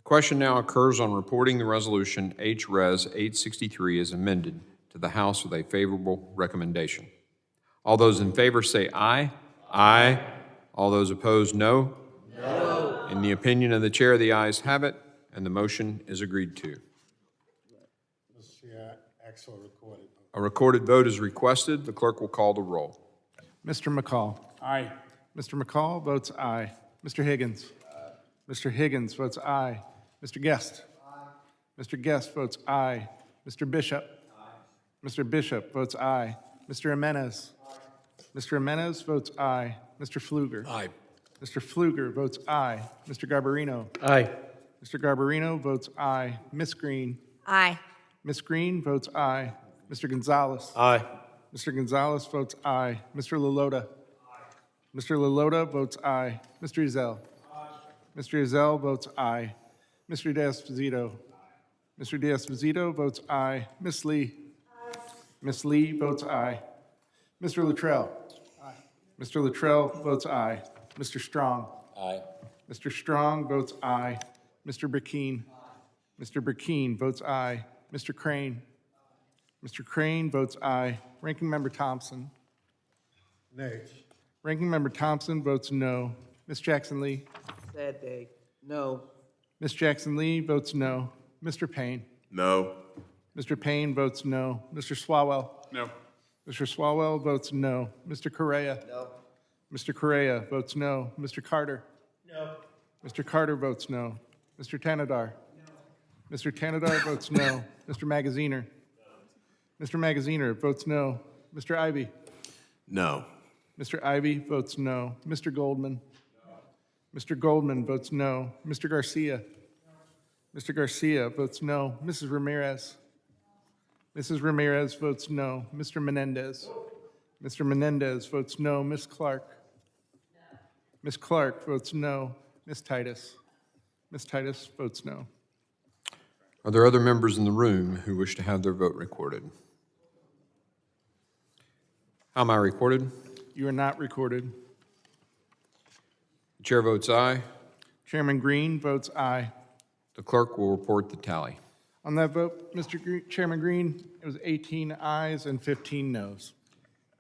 question now occurs on reporting the resolution H-Res 863 as amended to the House with a favorable recommendation. All those in favor say aye. Aye. All those opposed, no. No. In the opinion of the chair, the ayes have it, and the motion is agreed to. Mr. Chair, actual recorded vote. A recorded vote is requested. The clerk will call the roll. Mr. McCall. Aye. Mr. McCall votes aye. Mr. Higgins. Mr. Higgins votes aye. Mr. Guest. Mr. Guest votes aye. Mr. Bishop. Mr. Bishop votes aye. Mr. Jimenez. Mr. Jimenez votes aye. Mr. Pfluger. Aye. Mr. Pfluger votes aye. Mr. Garbarino. Aye. Mr. Garbarino votes aye. Miss Green. Aye. Miss Green votes aye. Mr. Gonzalez. Aye. Mr. Gonzalez votes aye. Mr. Lalota. Mr. Lalota votes aye. Mr. Ezell. Mr. Ezell votes aye. Mr. D'Esposito. Mr. D'Esposito votes aye. Miss Lee. Miss Lee votes aye. Mr. Luttrell. Mr. Luttrell votes aye. Mr. Strong. Aye. Mr. Strong votes aye. Mr. Burkeen. Mr. Burkeen votes aye. Mr. Crane. Mr. Crane votes aye. Ranking Member Thompson. Nay. Ranking Member Thompson votes no. Ms. Jackson Lee. Sad day. No. Ms. Jackson Lee votes no. Mr. Payne. No. Mr. Payne votes no. Mr. Swalwell. No. Mr. Swalwell votes no. Mr. Correa. No. Mr. Correa votes no. Mr. Carter. No. Mr. Carter votes no. Mr. Tanadar. No. Mr. Tanadar votes no. Mr. Magaziner. No. Mr. Magaziner votes no. Mr. Ivy. No. Mr. Ivy votes no. Mr. Goldman. No. Mr. Goldman votes no. Mr. Garcia. No. Mr. Garcia votes no. Mrs. Ramirez. Mrs. Ramirez votes no. Mr. Menendez. No. Mr. Menendez votes no. Ms. Clark. No. Ms. Clark votes no. Ms. Titus. Ms. Titus votes no. Are there other members in the room who wish to have their vote recorded? How am I recorded? You are not recorded. The chair votes aye. Chairman Green votes aye. The clerk will report the tally. On that vote, Chairman Green, it was 18 ayes and 15 noes.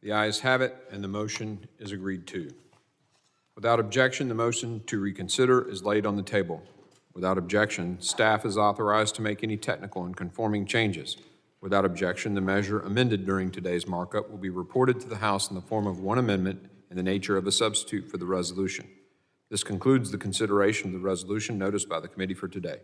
The ayes have it, and the motion is agreed to. Without objection, the motion to reconsider is laid on the table. Without objection, staff is authorized to make any technical and conforming changes. Without objection, the measure amended during today's markup will be reported to the House in the form of one amendment in the nature of a substitute for the resolution. This concludes the consideration of the resolution noticed by the committee for today.